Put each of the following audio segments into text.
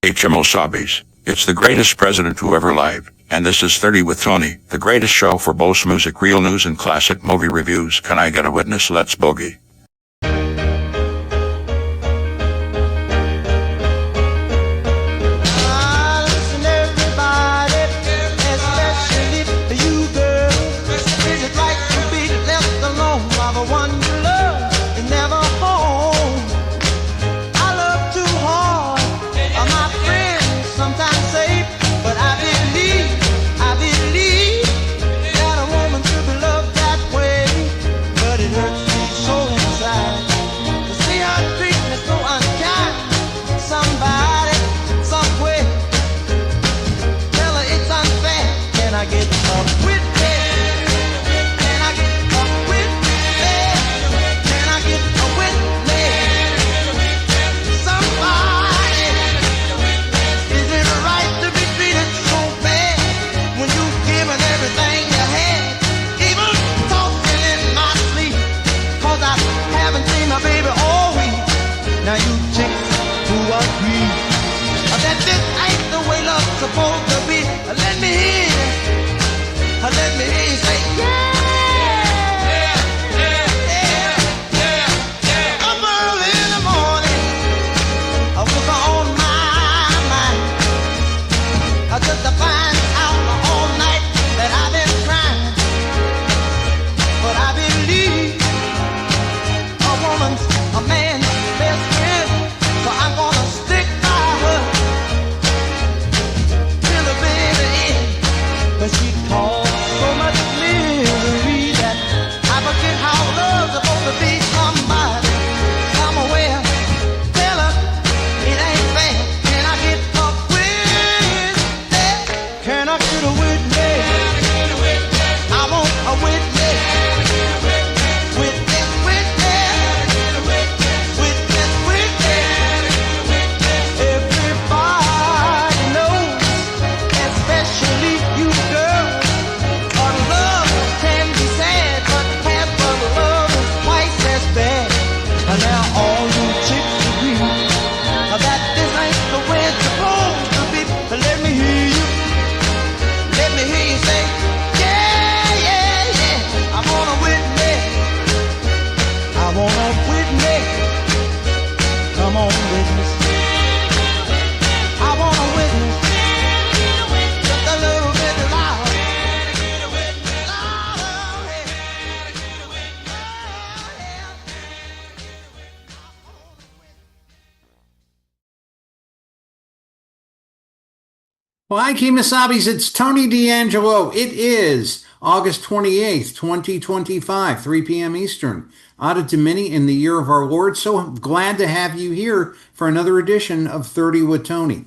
HMO Sabis. It's the greatest president who ever lived. And this is 30 with Tony, the greatest show for both music, real news, and classic movie reviews. Can I get a witness? Let's boogie. Supposed to be. Let me hear you. Let me hear you say, yeah, yeah, yeah, yeah, yeah, yeah. Up early in the morning, I was on my mind. I just to find out all night that I've been crying. But I believe a woman's a man's best friend, so I'm gonna stick by her. But she caused so much misery that I forget how love's supposed to be somebody, somewhere. Tell her it ain't fair. Can I get a witness? Can I get a witness? I want a witness. Witness, witness. Witness, witness. Everybody knows, especially you. Now all you chicks agree that this ain't the way it's supposed to be. Let me hear you. Let me hear you say, yeah, yeah, yeah. I want a witness. I want a witness. Come on, witness. I want a witness. Just a little bit louder. Well, hi, Kemosabe's. It's Tony D'Angelo. It is August 28th, 2025, 3 p.m. Eastern. Ada Domini in the year of our Lord. So glad to have you here for another edition of 30 with Tony.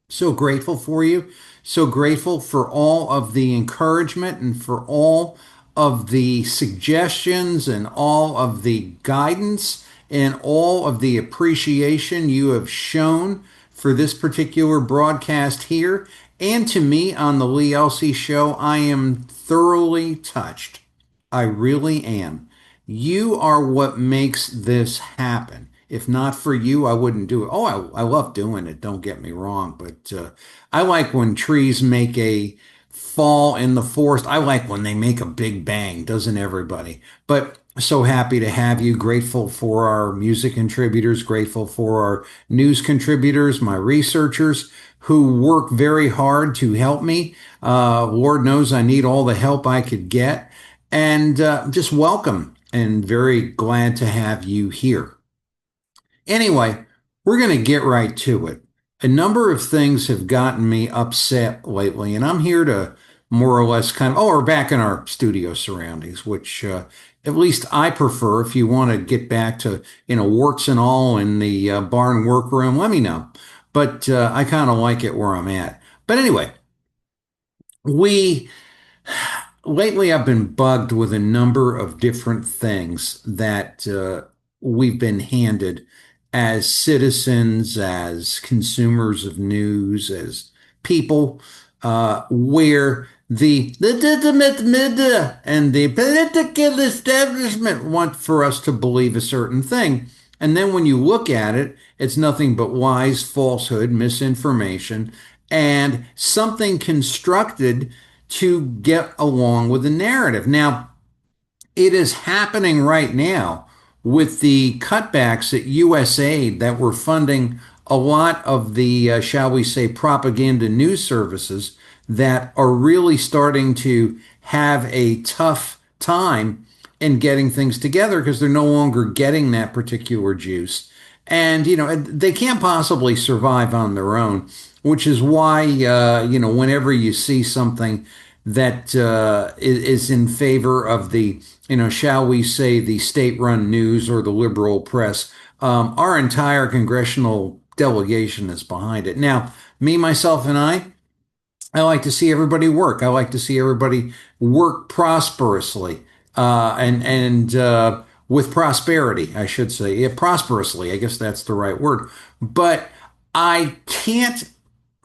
So grateful for you. So grateful for all of the encouragement and for all of the suggestions and all of the guidance and all of the appreciation you have shown for this particular broadcast here and to me on the Lee Elsey Show. I am thoroughly touched. I really am. You are what makes this happen. If not for you, I wouldn't do it. Oh, I love doing it. Don't get me wrong. But I like when trees make a fall in the forest. I like when they make a big bang, doesn't everybody? But so happy to have you. Grateful for our music contributors, grateful for our news contributors, my researchers who work very hard to help me. Lord knows I need all the help I could get. And just welcome and very glad to have you here. Anyway, we're going to get right to it. A number of things have gotten me upset lately, and I'm here to more or less we're back in our studio surroundings, which at least I prefer. If you want to get back to, warts and all in the barn workroom, let me know. But I kind of like it where I'm at. But anyway, lately I've been bugged with a number of different things that we've been handed as citizens, as consumers of news, as people, where the legitimate media and the political establishment want for us to believe a certain thing. And then when you look at it, it's nothing but lies, falsehood, misinformation, and something constructed to get along with the narrative. Now, it is happening right now with the cutbacks at USAID that were funding a lot of the, shall we say, propaganda news services that are really starting to have a tough time in getting things together because they're no longer getting that particular juice. And, they can't possibly survive on their own, which is why, whenever you see something that is in favor of the, shall we say, the state run news or the liberal press, our entire congressional delegation is behind it. Now, me, myself, and I like to see everybody work. I like to see everybody work prosperously and with prosperity, I should say. Yeah, prosperously, I guess that's the right word. But I can't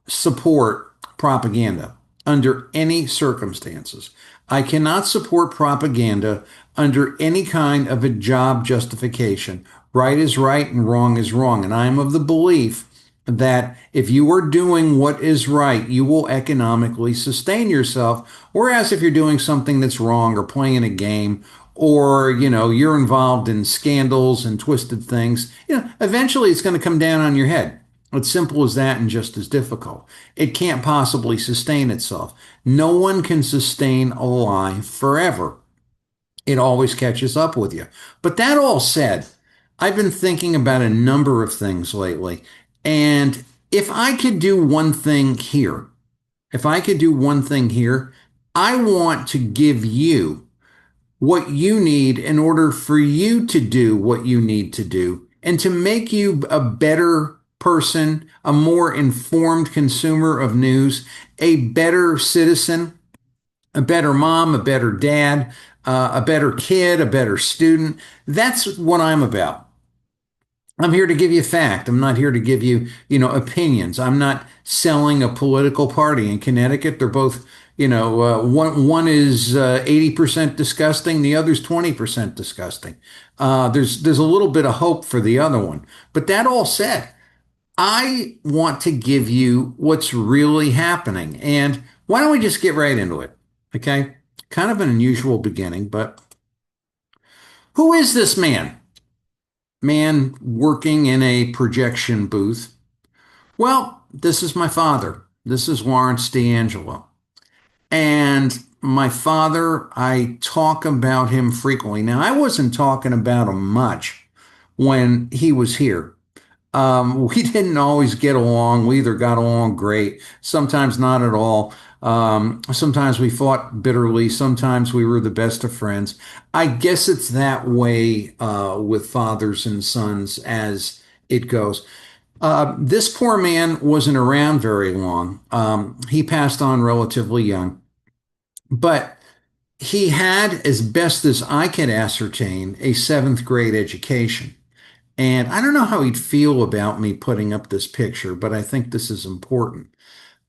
support propaganda under any circumstances. I cannot support propaganda under any kind of a job justification. Right is right and wrong is wrong. And I am of the belief that if you are doing what is right, you will economically sustain yourself. Whereas if you're doing something that's wrong or playing a game or, you're involved in scandals and twisted things, eventually it's going to come down on your head. It's simple as that and just as difficult. It can't possibly sustain itself. No one can sustain a lie forever. It always catches up with you. But that all said, I've been thinking about a number of things lately. And if I could do one thing here, I want to give you what you need in order for you to do what you need to do and to make you a better person, a more informed consumer of news, a better citizen, a better mom, a better dad, a better kid, a better student. That's what I'm about. I'm here to give you fact. I'm not here to give you, opinions. I'm not selling a political party. In Connecticut, they're both, one is 80% disgusting, the other's 20% disgusting. There's a little bit of hope for the other one. But that all said, I want to give you what's really happening. And why don't we just get right into it? Okay. Kind of an unusual beginning, but who is this man? Man working in a projection booth. Well, this is my father. This is Lawrence D'Angelo. And my father, I talk about him frequently. Now, I wasn't talking about him much when he was here. We didn't always get along. We either got along great, sometimes not at all. Sometimes we fought bitterly. Sometimes we were the best of friends. I guess it's that way with fathers and sons as it goes. This poor man wasn't around very long. He passed on relatively young, but he had, as best as I can ascertain, a seventh grade education. And I don't know how he'd feel about me putting up this picture, but I think this is important.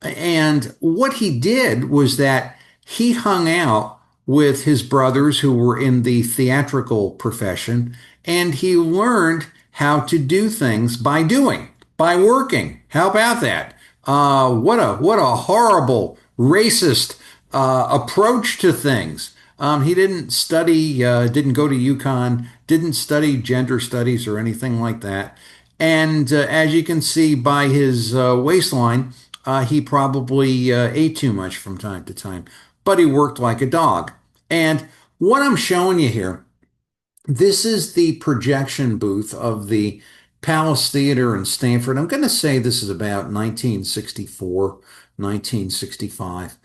And what he did was that he hung out with his brothers who were in the theatrical profession, and he learned how to do things by doing, by working. How about that? What a horrible, racist approach to things. He didn't study, didn't go to UConn, didn't study gender studies or anything like that. And as you can see by his waistline, he probably ate too much from time to time, but he worked like a dog. And what I'm showing you here, this is the projection booth of the Palace Theater in Stamford. I'm going to say this is about 1964, 1965.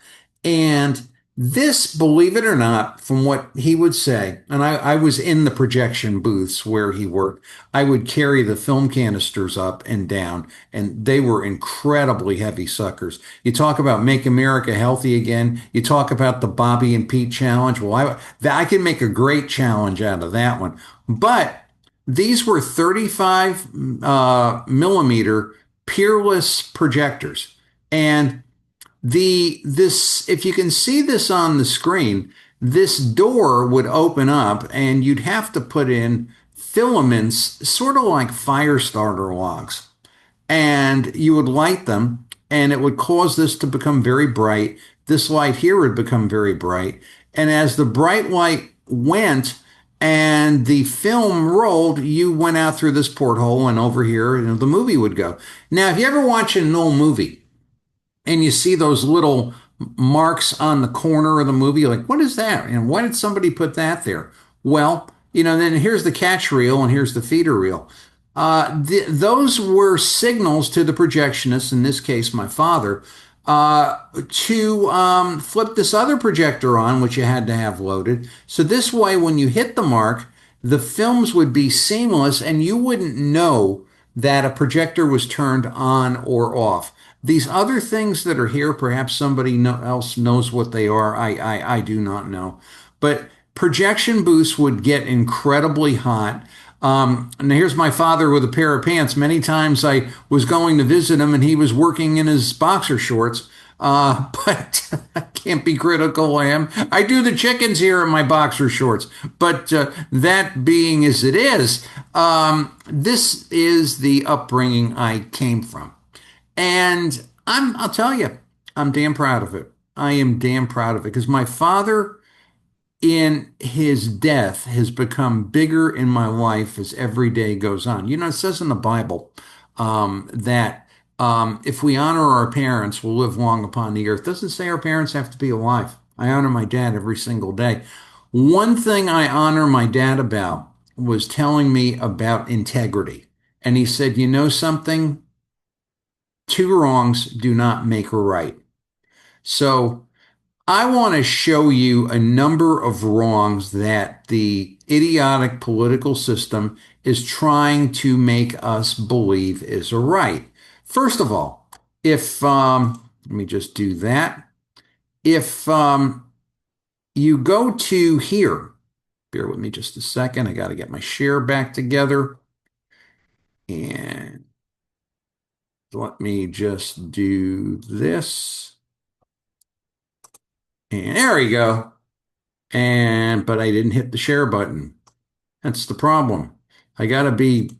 And this, believe it or not, from what he would say, and I was in the projection booths where he worked, I would carry the film canisters up and down, and they were incredibly heavy suckers. You talk about make America healthy again. You talk about the Bobby and Pete challenge. Well, I can make a great challenge out of that one. But these were 35 millimeter peerless projectors. And this, if you can see this on the screen, this door would open up and you'd have to put in filaments, sort of like fire starter logs, and you would light them, and it would cause this to become very bright. This light here would become very bright, and as the bright light went and the film rolled, you went out through this porthole, and over here, the movie would go. Now, if you ever watch an old movie and you see those little marks on the corner of the movie, like, what is that? And why did somebody put that there? Well, then here's the catch reel and here's the feeder reel. Those were signals to the projectionist, in this case, my father, to flip this other projector on, which you had to have loaded. So this way, when you hit the mark, the films would be seamless and you wouldn't know that a projector was turned on or off. These other things that are here, perhaps somebody else knows what they are. I do not know. But projection booths would get incredibly hot. And here's my father with a pair of pants. Many times I was going to visit him and he was working in his boxer shorts. But I can't be critical of him. I do the chickens here in my boxer shorts. But that being as it is, this is the upbringing I came from. And I'll tell you, I'm damn proud of it. I am damn proud of it because my father in his death has become bigger in my life as every day goes on. It says in the Bible that if we honor our parents, we'll live long upon the earth. It doesn't say our parents have to be alive. I honor my dad every single day. One thing I honor my dad about was telling me about integrity. And he said, you know something? Two wrongs do not make a right. So I want to show you a number of wrongs that the idiotic political system is trying to make us believe is a right. First of all, if let me just do that. If you go to here, bear with me just a second. I got to get my share back together. And let me just do this. And there we go. But I didn't hit the share button. That's the problem. I got to be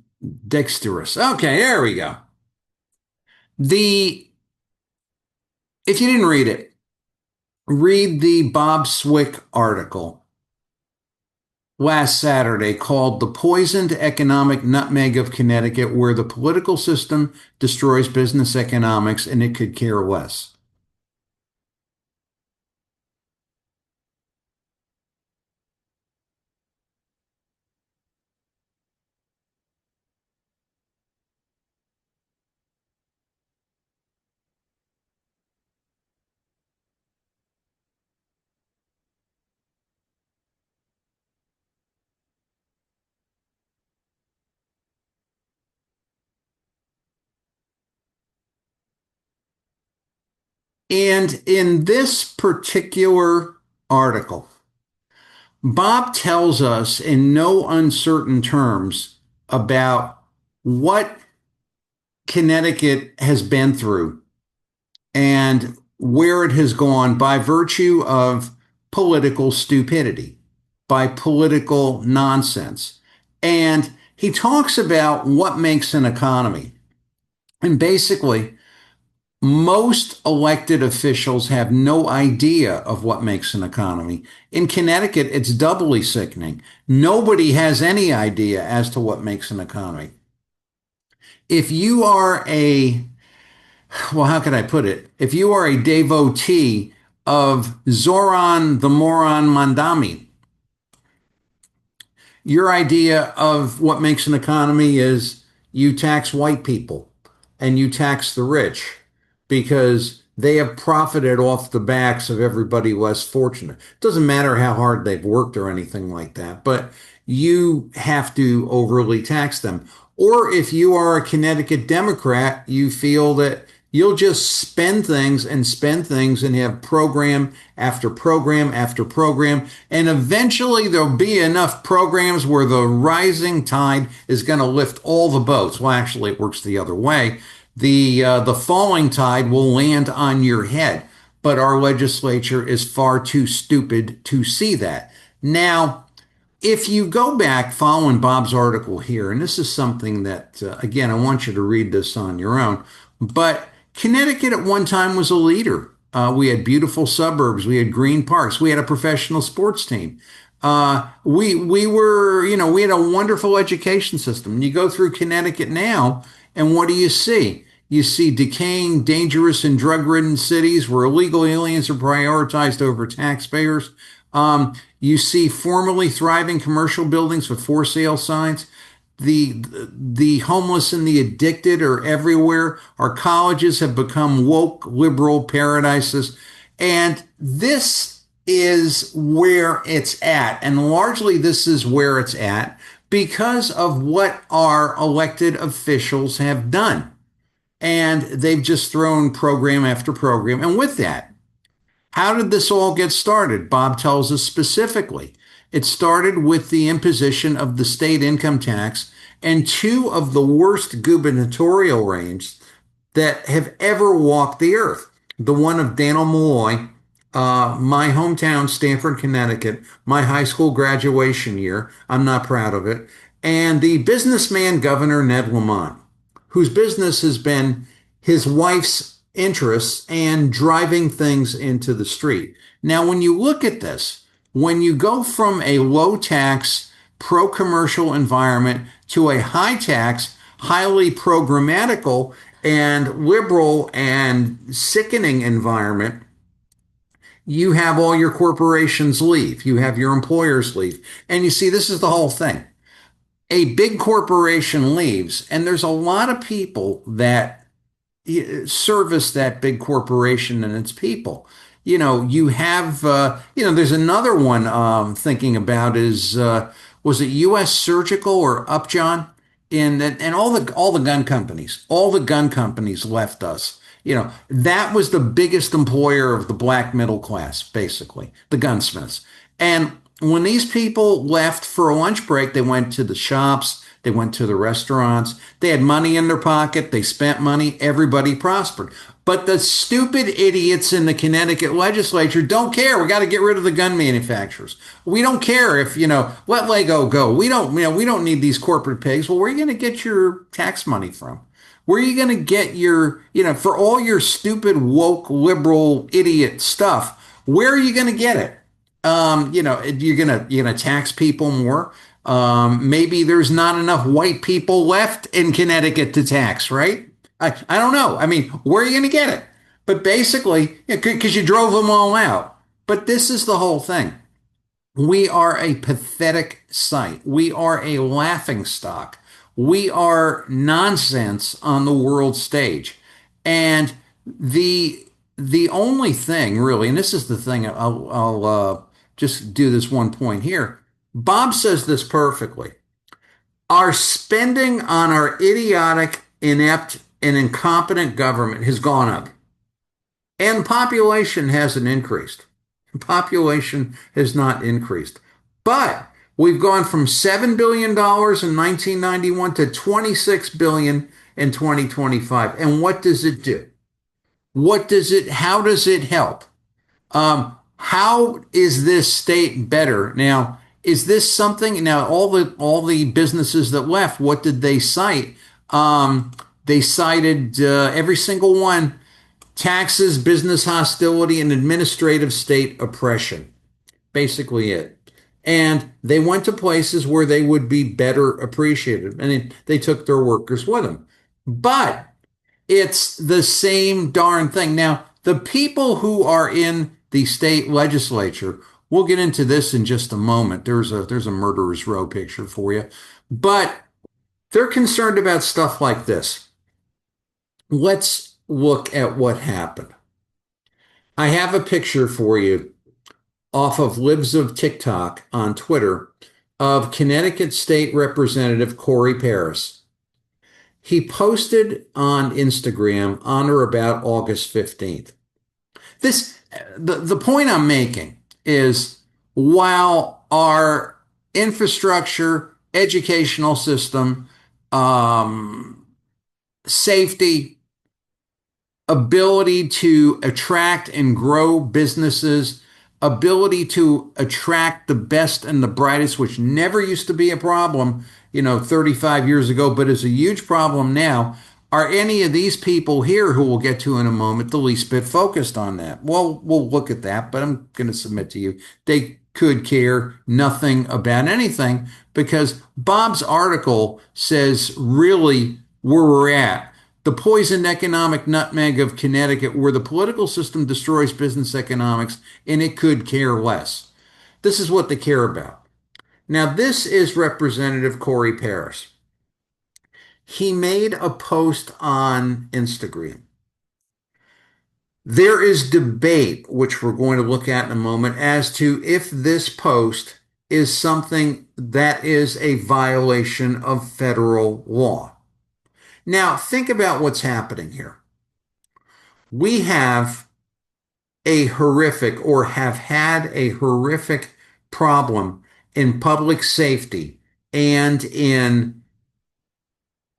dexterous. Okay, there we go. If you didn't read it, read the Bob Swick article last Saturday called The Poisoned Economic Nutmeg of Connecticut, where the political system destroys business economics and it could care less. And in this particular article, Bob tells us in no uncertain terms about what Connecticut has been through and where it has gone by virtue of political stupidity, by political nonsense. And he talks about what makes an economy. And basically, most elected officials have no idea of what makes an economy. In Connecticut, it's doubly sickening. Nobody has any idea as to what makes an economy. If you are how can I put it? If you are a devotee of Zoran the Moron Mandami, your idea of what makes an economy is you tax white people and you tax the rich because they have profited off the backs of everybody less fortunate. It doesn't matter how hard they've worked or anything like that, but you have to overly tax them. Or if you are a Connecticut Democrat, you feel that you'll just spend things and have program after program after program. And eventually there'll be enough programs where the rising tide is going to lift all the boats. Well, actually, it works the other way. The falling tide will land on your head. But our legislature is far too stupid to see that. Now, if you go back following Bob's article here, and this is something that, again, I want you to read this on your own, but Connecticut at one time was a leader. We had beautiful suburbs, we had green parks, we had a professional sports team. We were, we had a wonderful education system. You go through Connecticut now, and what do you see? You see decaying, dangerous, and drug-ridden cities where illegal aliens are prioritized over taxpayers. You see formerly thriving commercial buildings with for sale signs. The homeless and the addicted are everywhere. Our colleges have become woke liberal paradises. And this is where it's at. And largely this is where it's at because of what our elected officials have done. And they've just thrown program after program. And with that, how did this all get started? Bob tells us specifically. It started with the imposition of the state income tax and two of the worst gubernatorial reigns that have ever walked the earth. The one of Daniel Malloy, my hometown, Stamford, Connecticut, my high school graduation year. I'm not proud of it. And the businessman governor, Ned Lamont, whose business has been his wife's interests and driving things into the street. Now, when you look at this, when you go from a low tax, pro commercial environment to a high tax, highly programmatical and liberal and sickening environment, you have all your corporations leave. You have your employers leave. And you see, this is the whole thing. A big corporation leaves, and there's a lot of people that service that big corporation and its people. You have, there's another one thinking about is, was it U.S. Surgical or Upjohn? And all the gun companies left us. That was the biggest employer of the black middle class, basically, the gunsmiths. And when these people left for a lunch break, they went to the shops, they went to the restaurants, they had money in their pocket, they spent money, everybody prospered. But the stupid idiots in the Connecticut legislature don't care. We got to get rid of the gun manufacturers. We don't care if, let Lego go. We don't need these corporate pigs. Well, where are you going to get your tax money from? Where are you going to get your, for all your stupid, woke, liberal, idiot stuff, where are you going to get it? You're gonna tax people more. Maybe there's not enough white people left in Connecticut to tax, right? I don't know. I mean, where are you going to get it? But basically, because you drove them all out. But this is the whole thing. We are a pathetic sight. We are a laughing stock. We are nonsense on the world stage. And the only thing really, and this is the thing, I'll just do this one point here. Bob says this perfectly. Our spending on our idiotic, inept, and incompetent government has gone up. And population hasn't increased. Population has not increased. But we've gone from $7 billion in 1991 to $26 billion in 2025. And what does it do? How does it help? How is this state better? Now, is this something, now all the businesses that left, what did they cite? They cited every single one, taxes, business hostility, and administrative state oppression. Basically it. And they went to places where they would be better appreciated. And they took their workers with them. But it's the same darn thing. Now, the people who are in the state legislature, we'll get into this in just a moment. There's a murderer's row picture for you. But they're concerned about stuff like this. Let's look at what happened. I have a picture for you off of Libs of TikTok on Twitter of Connecticut State Representative Corey Paris. He posted on Instagram on or about August 15th. The point I'm making is while our infrastructure, educational system, safety, ability to attract and grow businesses, ability to attract the best and the brightest, which never used to be a problem, 35 years ago, but is a huge problem now. Are any of these people here, who we'll get to in a moment, the least bit focused on that? Well, we'll look at that, but I'm going to submit to you they could care nothing about anything, because Bob's article says really where we're at. The poisoned economic nutmeg of Connecticut, where the political system destroys business economics, and it could care less. This is what they care about. Now, this is Representative Corey Paris. He made a post on Instagram. There is debate, which we're going to look at in a moment, as to if this post is something that is a violation of federal law. Now, think about what's happening here. We have a horrific, or have had a horrific problem in public safety and in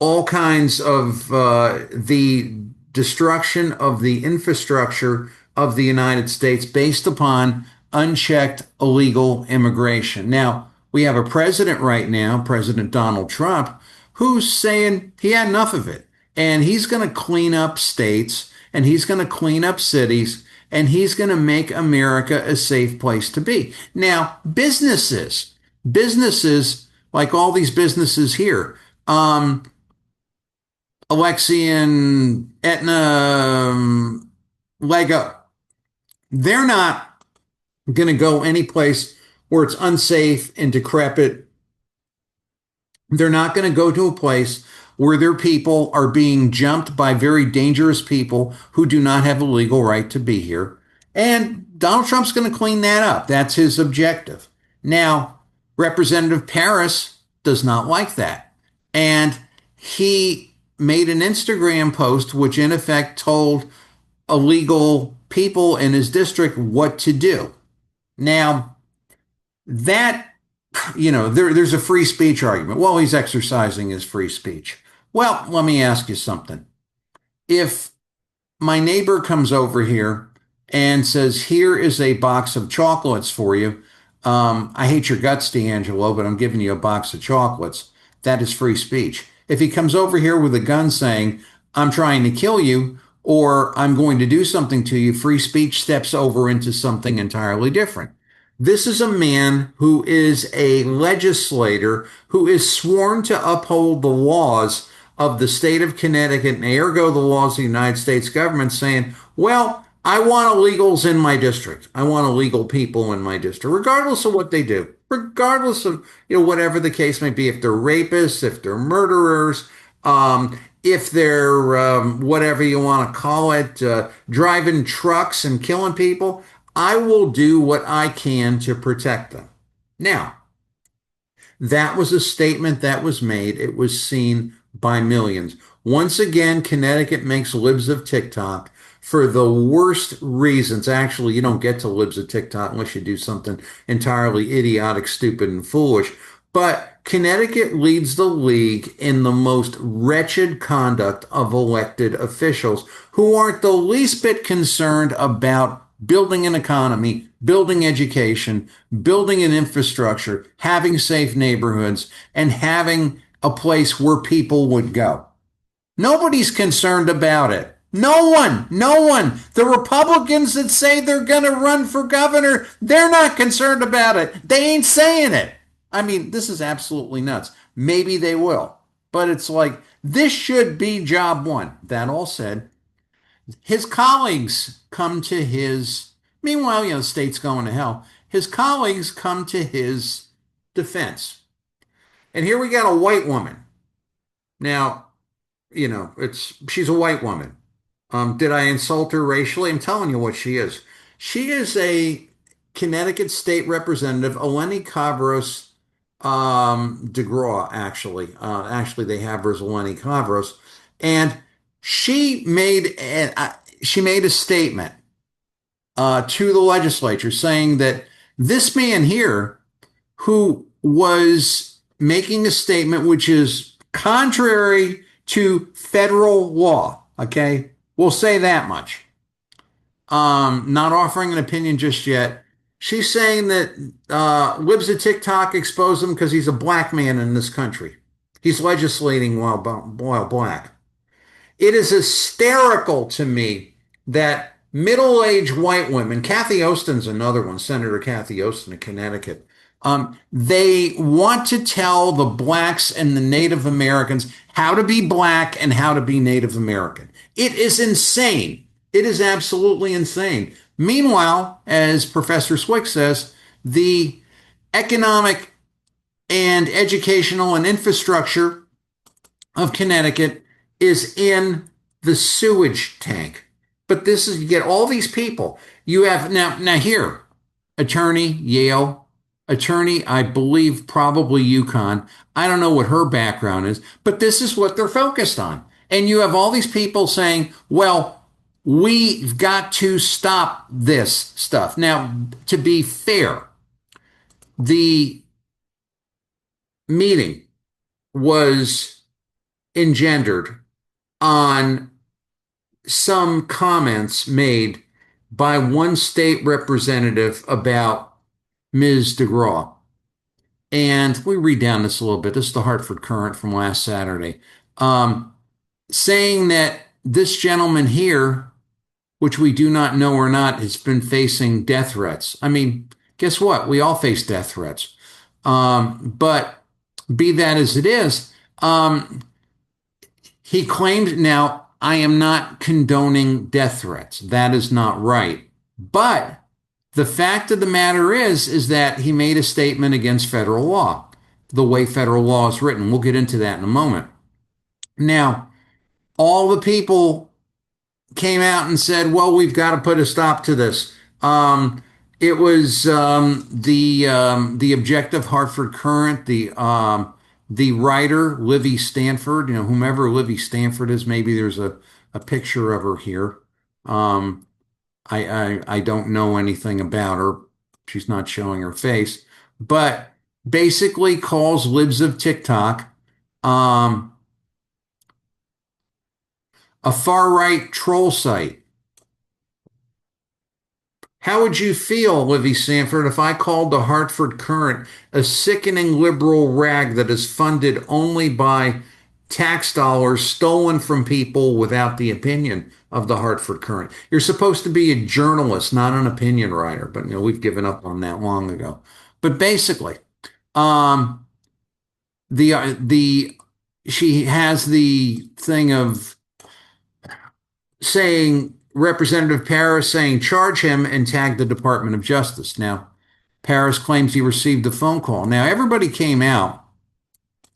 all kinds of the destruction of the infrastructure of the United States based upon unchecked illegal immigration. Now, we have a president right now, President Donald Trump, who's saying he had enough of it. And he's going to clean up states, and he's going to clean up cities, and he's going to make America a safe place to be. Now, businesses like all these businesses here, Alexian, Aetna, Lego, they're not going to go any place where it's unsafe and decrepit. They're not going to go to a place where their people are being jumped by very dangerous people who do not have a legal right to be here. And Donald Trump's going to clean that up. That's his objective. Now, Representative Paris does not like that. And he made an Instagram post which in effect told illegal people in his district what to do. Now, that, there's a free speech argument. Well, he's exercising his free speech. Well, let me ask you something. If my neighbor comes over here and says, here is a box of chocolates for you. I hate your guts, D'Angelo, but I'm giving you a box of chocolates. That is free speech. If he comes over here with a gun saying, I'm trying to kill you, or I'm going to do something to you, free speech steps over into something entirely different. This is a man who is a legislator who is sworn to uphold the laws of the state of Connecticut, and ergo the laws of the United States government, saying, well, I want illegals in my district. I want illegal people in my district, regardless of what they do, regardless of, whatever the case may be. If they're rapists, if they're murderers, if they're whatever you want to call it, driving trucks and killing people, I will do what I can to protect them. Now, that was a statement that was made. It was seen by millions. Once again, Connecticut makes libs of TikTok for the worst reasons. Actually, you don't get to libs of TikTok unless you do something entirely idiotic, stupid, and foolish. But Connecticut leads the league in the most wretched conduct of elected officials who aren't the least bit concerned about building an economy, building education, building an infrastructure, having safe neighborhoods, and having a place where people would go. Nobody's concerned about it. No one. The Republicans that say they're going to run for governor, they're not concerned about it. They ain't saying it. I mean, this is absolutely nuts. Maybe they will. But it's like, this should be job one. That all said, his colleagues come to his, meanwhile, the state's going to hell. His colleagues come to his defense. And here we got a white woman. Now, she's a white woman. Did I insult her racially? I'm telling you what she is. She is a Connecticut state representative, Eleni Kavros DeGraw, actually. Actually, they have her as Eleni Kavros. And she made a statement to the legislature saying that this man here, who was making a statement which is contrary to federal law, we'll say that much. Not offering an opinion just yet. She's saying that libs of TikTok expose him because he's a black man in this country. He's legislating while black. It is hysterical to me that middle-aged white women, Kathy Ostin's another one, Senator Kathy Ostin of Connecticut, they want to tell the blacks and the Native Americans how to be black and how to be Native American. It is insane. It is absolutely insane. Meanwhile, as Professor Swick says, the economic and educational and infrastructure of Connecticut is in the sewage tank. But this is, you get all these people. You have now here, attorney, Yale, attorney, I believe probably UConn. I don't know what her background is, but this is what they're focused on. And you have all these people saying, well, we've got to stop this stuff. Now, to be fair, the meeting was engendered on some comments made by one state representative about Ms. DeGraw. And we read down this a little bit. This is the Hartford Courant from last Saturday, saying that this gentleman here, which we do not know or not, has been facing death threats. I mean, guess what? We all face death threats. But be that as it is, he claimed, now, I am not condoning death threats. That is not right. But the fact of the matter is that he made a statement against federal law, the way federal law is written. We'll get into that in a moment. Now, all the people came out and said, well, we've got to put a stop to this. It was the Objective Hartford Courant, the writer, Livy Stanford, whomever Livy Stanford is. Maybe there's a picture of her here. I don't know anything about her. She's not showing her face, but basically calls libs of TikTok a far-right troll site. How would you feel, Livy Stanford, if I called the Hartford Courant a sickening liberal rag that is funded only by tax dollars stolen from people without the opinion of the Hartford Courant? You're supposed to be a journalist, not an opinion writer, but we've given up on that long ago. But basically, she has the thing of saying, Representative Paris saying, charge him, and tag the Department of Justice. Now, Paris claims he received a phone call. Now, everybody came out.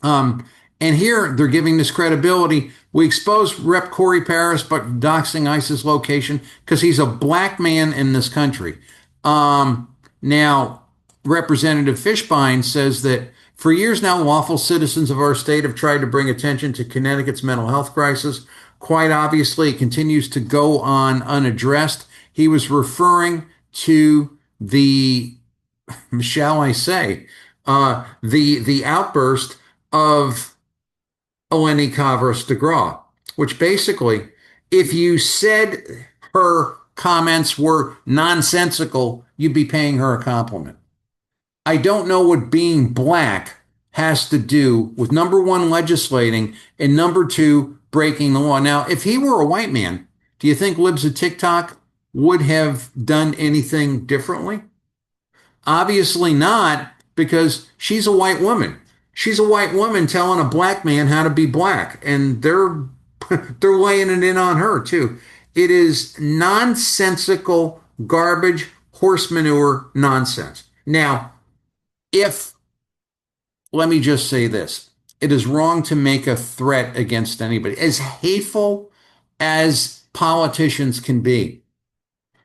And here they're giving this credibility. We exposed Rep. Corey Paris, but doxing ISIS location because he's a black man in this country. Now, Representative Fishbein says that for years now, lawful citizens of our state have tried to bring attention to Connecticut's mental health crisis. Quite obviously, it continues to go on unaddressed. He was referring to the, shall I say, the outburst of Eleni Kavros DeGraw, which basically, if you said her comments were nonsensical, you'd be paying her a compliment. I don't know what being black has to do with, number one, legislating, and number two, breaking the law. Now, if he were a white man, do you think libs of TikTok would have done anything differently? Obviously not, because she's a white woman. She's a white woman telling a black man how to be black, and they're laying it in on her too. It is nonsensical, garbage, horse manure nonsense. Now, let me just say this. It is wrong to make a threat against anybody. As hateful as politicians can be,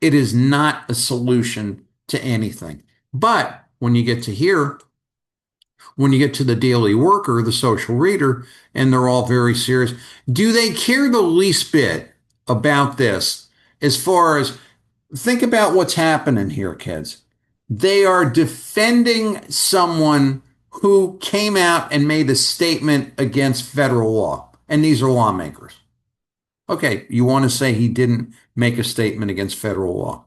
it is not a solution to anything. But when you get to here, when you get to the Daily Worker, the Social Reader, and they're all very serious, do they care the least bit about this? As far as, think about what's happening here, kids. They are defending someone who came out and made a statement against federal law. And these are lawmakers. Okay, you want to say he didn't make a statement against federal law.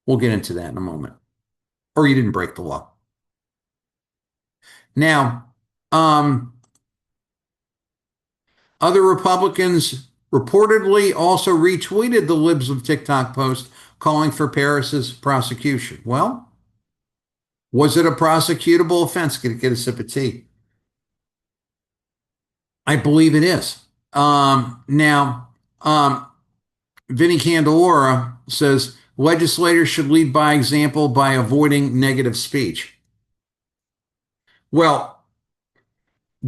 We'll get into that in a moment. or you didn't break the law. Now, um, other Republicans reportedly also retweeted the libs of TikTok post calling for Paris's prosecution. Well, was it a prosecutable offense? Get a sip of tea. I believe it is. Now, Vinnie Candelora says legislators should lead by example by avoiding negative speech. Well,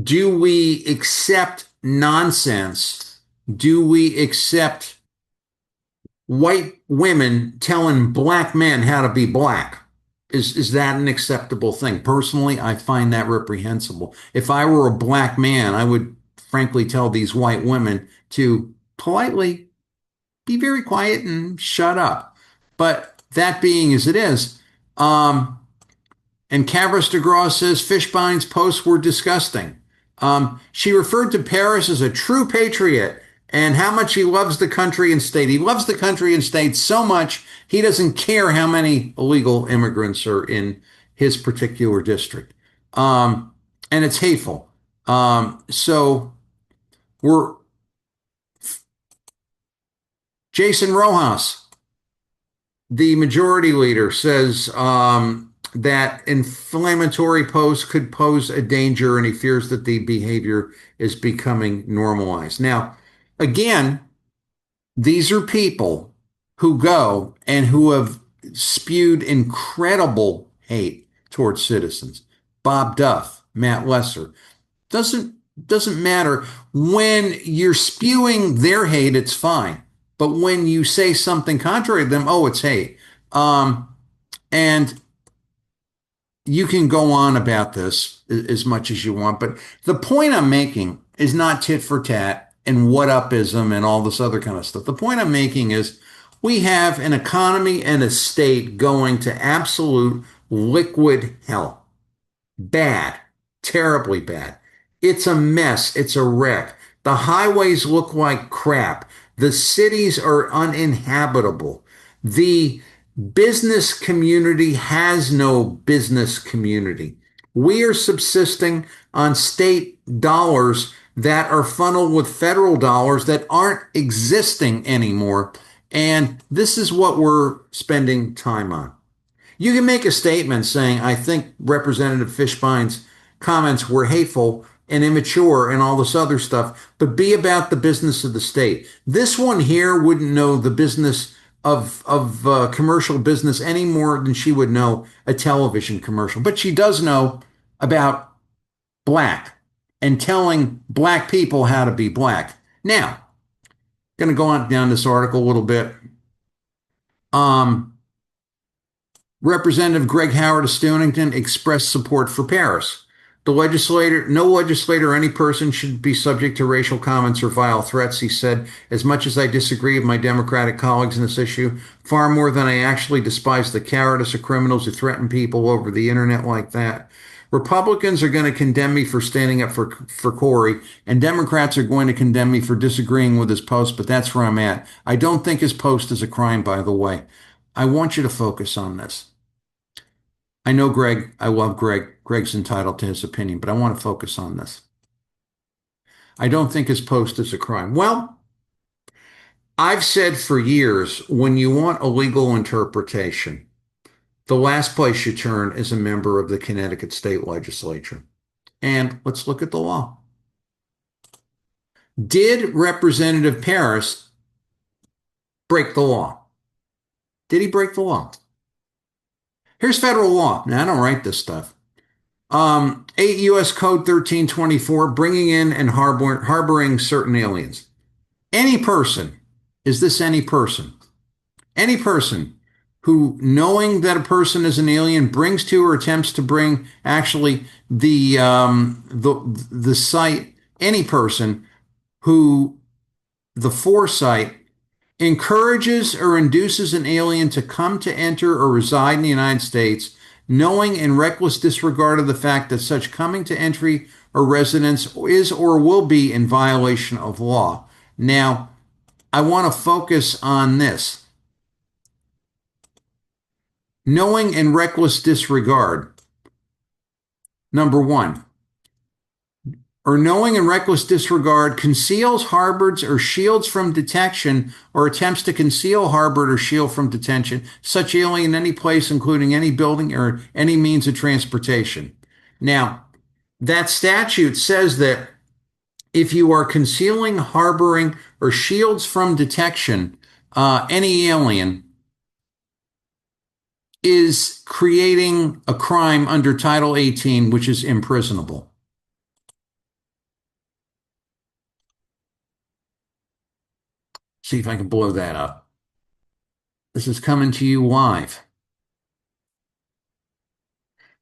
do we accept nonsense? Do we accept white women telling black men how to be black? Is that an acceptable thing? Personally, I find that reprehensible. If I were a black man, I would frankly tell these white women to politely be very quiet and shut up. But that being as it is, and Cabras DeGraw says Fishbein's posts were disgusting. She referred to Paris as a true patriot and how much he loves the country and state. He loves the country and state so much he doesn't care how many illegal immigrants are in his particular district. And it's hateful. So we're Jason Rojas, the majority leader, says that inflammatory posts could pose a danger, and he fears that the behavior is becoming normalized. Now, again, these are people who go and who have spewed incredible hate towards citizens. Bob Duff, Matt Lesser. Doesn't matter. When you're spewing their hate, it's fine. But when you say something contrary to them, oh, it's hate. And you can go on about this as much as you want, but the point I'm making is not tit for tat and what upism and all this other kind of stuff. The point I'm making is we have an economy and a state going to absolute liquid hell. Bad, terribly bad. It's a mess. It's a wreck. The highways look like crap. The cities are uninhabitable. The business community has no business community. We are subsisting on state dollars that are funneled with federal dollars that aren't existing anymore. And this is what we're spending time on. You can make a statement saying, I think Representative Fishbein's comments were hateful and immature and all this other stuff, but be about the business of the state. This one here wouldn't know the business of commercial business any more than she would know a television commercial. But she does know about black and telling black people how to be black. Now, going to go on down this article a little bit. Representative Greg Howard of Stonington expressed support for Paris. No legislator or any person should be subject to racial comments or vile threats, he said. As much as I disagree with my Democratic colleagues in this issue, far more than I actually despise the cowardice of criminals who threaten people over the internet like that. Republicans are going to condemn me for standing up for Corey, and Democrats are going to condemn me for disagreeing with his post, but that's where I'm at. I don't think his post is a crime, by the way. I want you to focus on this. I know Greg. I love Greg. Greg's entitled to his opinion, but I want to focus on this. I don't think his post is a crime. Well, I've said for years, when you want a legal interpretation, the last place you turn is a member of the Connecticut State Legislature. And let's look at the law. Did Representative Paris break the law? Did he break the law? Here's federal law. Now, I don't write this stuff. 8 U.S. Code 1324, bringing in and harboring certain aliens. Any person, is this any person? Any person who, knowing that a person is an alien, brings to or attempts to bring actually the site, any person who the foresight encourages or induces an alien to come to enter or reside in the United States, knowing in reckless disregard of the fact that such coming to entry or residence is or will be in violation of law. Now, I want to focus on this. Knowing and reckless disregard. Number one, or knowing and reckless disregard conceals, harbors, or shields from detection or attempts to conceal, harbor, or shield from detention such alien in any place, including any building or any means of transportation. Now, that statute says that if you are concealing, harboring, or shields from detection, any alien is creating a crime under Title 18, which is imprisonable. See if I can blow that up. This is coming to you live.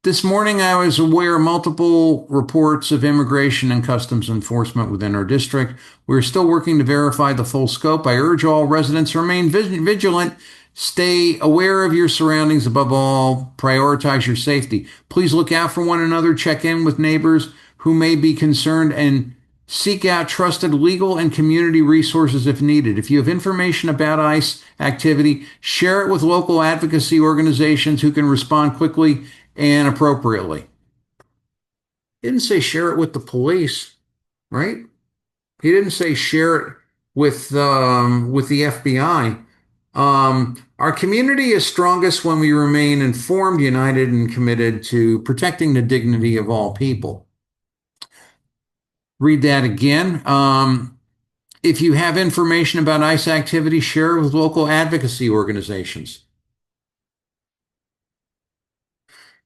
This morning, I was aware of multiple reports of immigration and customs enforcement within our district. We're still working to verify the full scope. I urge all residents to remain vigilant. Stay aware of your surroundings. Above all, prioritize your safety. Please look out for one another. Check in with neighbors who may be concerned and seek out trusted legal and community resources if needed. If you have information about ICE activity, share it with local advocacy organizations who can respond quickly and appropriately. He didn't say share it with the police, right? He didn't say share it with the FBI. Our community is strongest when we remain informed, united, and committed to protecting the dignity of all people. Read that again. If you have information about ICE activity, share it with local advocacy organizations.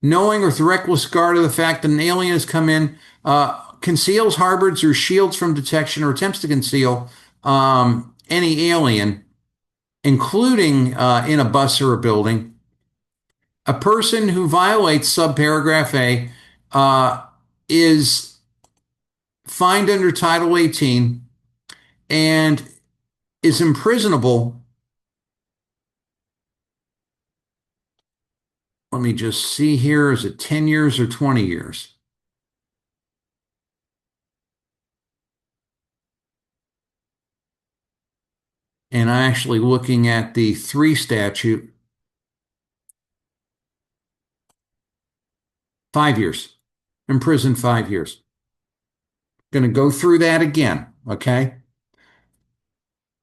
Knowing with reckless regard of the fact that an alien has come in, conceals, harbors, or shields from detection or attempts to conceal any alien, including in a bus or a building. A person who violates subparagraph A is fined under Title 18 and is imprisonable. Let me just see here. Is it 10 years or 20 years? And I'm actually looking at the 3 statute. 5 years. Imprisoned 5 years. Going to go through that again, okay?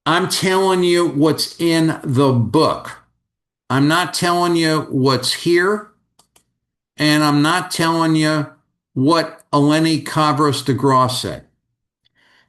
I'm telling you what's in the book. I'm not telling you what's here, and I'm not telling you what Eleni Cabros de Gras said.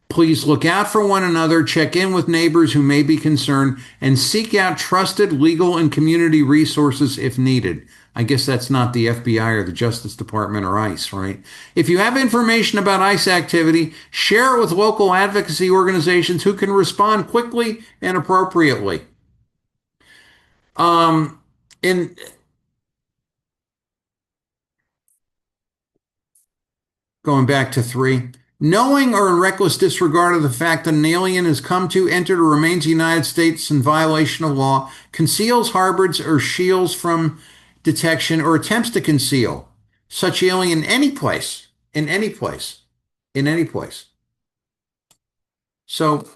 Please look out for one another, check in with neighbors who may be concerned, and seek out trusted legal and community resources if needed. I guess that's not the FBI or the Justice Department or ICE, right? If you have information about ICE activity, share it with local advocacy organizations who can respond quickly and appropriately. In Going back to 3, knowing or in reckless disregard of the fact that an alien has come to, entered, or remains in the United States in violation of law, conceals, harbors, or shields from detection, or attempts to conceal such alien in any place, in any place, in any place. So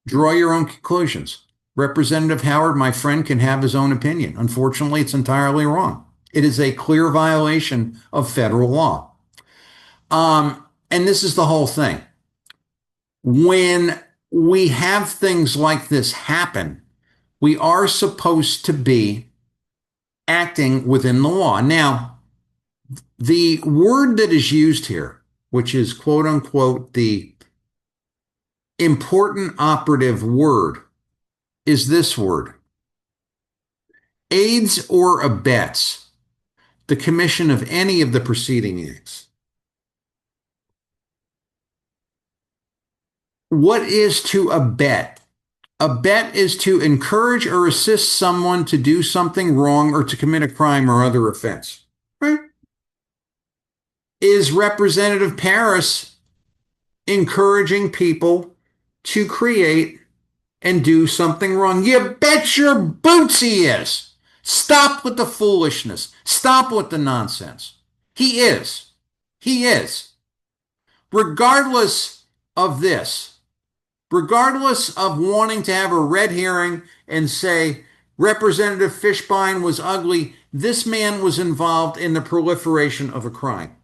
draw your own conclusions. Representative Howard, my friend, can have his own opinion. Unfortunately, it's entirely wrong. It is a clear violation of federal law. And this is the whole thing. When we have things like this happen, we are supposed to be acting within the law. Now, the word that is used here, which is quote unquote the important operative word, is this word: aids or abets the commission of any of the preceding acts. What is to abet? Abet is to encourage or assist someone to do something wrong or to commit a crime or other offense. Right? Is Representative Paris encouraging people to create and do something wrong? You bet your boots he is. Stop with the foolishness. Stop with the nonsense. He is. He is. Regardless of this, regardless of wanting to have a red herring and say Representative Fishbein was ugly, This man was involved in the proliferation of a crime.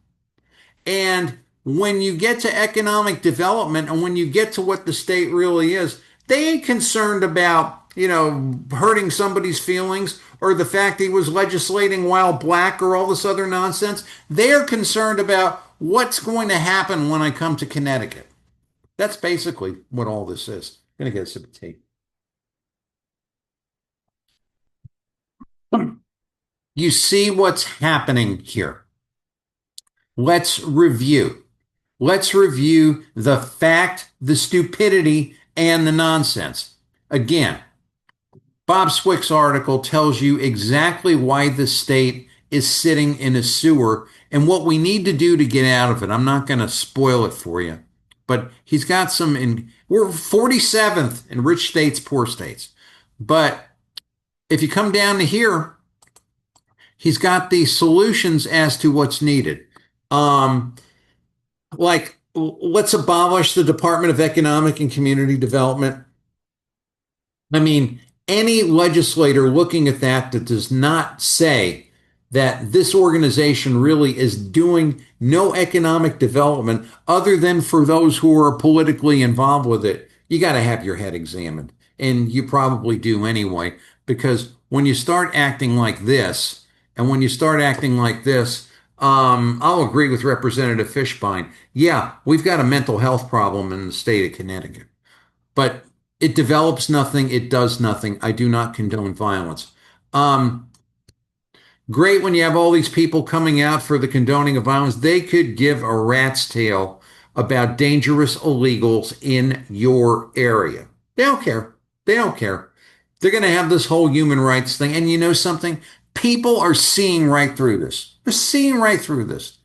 And when you get to economic development and when you get to what the state really is, they ain't concerned about, hurting somebody's feelings or the fact he was legislating while black or all this other nonsense. They're concerned about what's going to happen when I come to Connecticut. That's basically what all this is. I'm going to get a sip of tea. You see what's happening here. Let's review. Let's review the fact, the stupidity, and the nonsense. Again, Bob Swick's article tells you exactly why the state is sitting in a sewer and what we need to do to get out of it. I'm not going to spoil it for you, but he's got we're 47th in rich states, poor states. But if you come down to here, he's got the solutions as to what's needed. Let's abolish the Department of Economic and Community Development. I mean, any legislator looking at that does not say that this organization really is doing no economic development other than for those who are politically involved with it, you got to have your head examined. And you probably do anyway, because when you start acting like this, I'll agree with Representative Fishbein. Yeah, we've got a mental health problem in the state of Connecticut, but it develops nothing. It does nothing. I do not condone violence. Great when you have all these people coming out for the condoning of violence. They could give a rat's tail about dangerous illegals in your area. They don't care. They don't care. They're going to have this whole human rights thing. And you know something? People are seeing right through this. They're seeing right through this.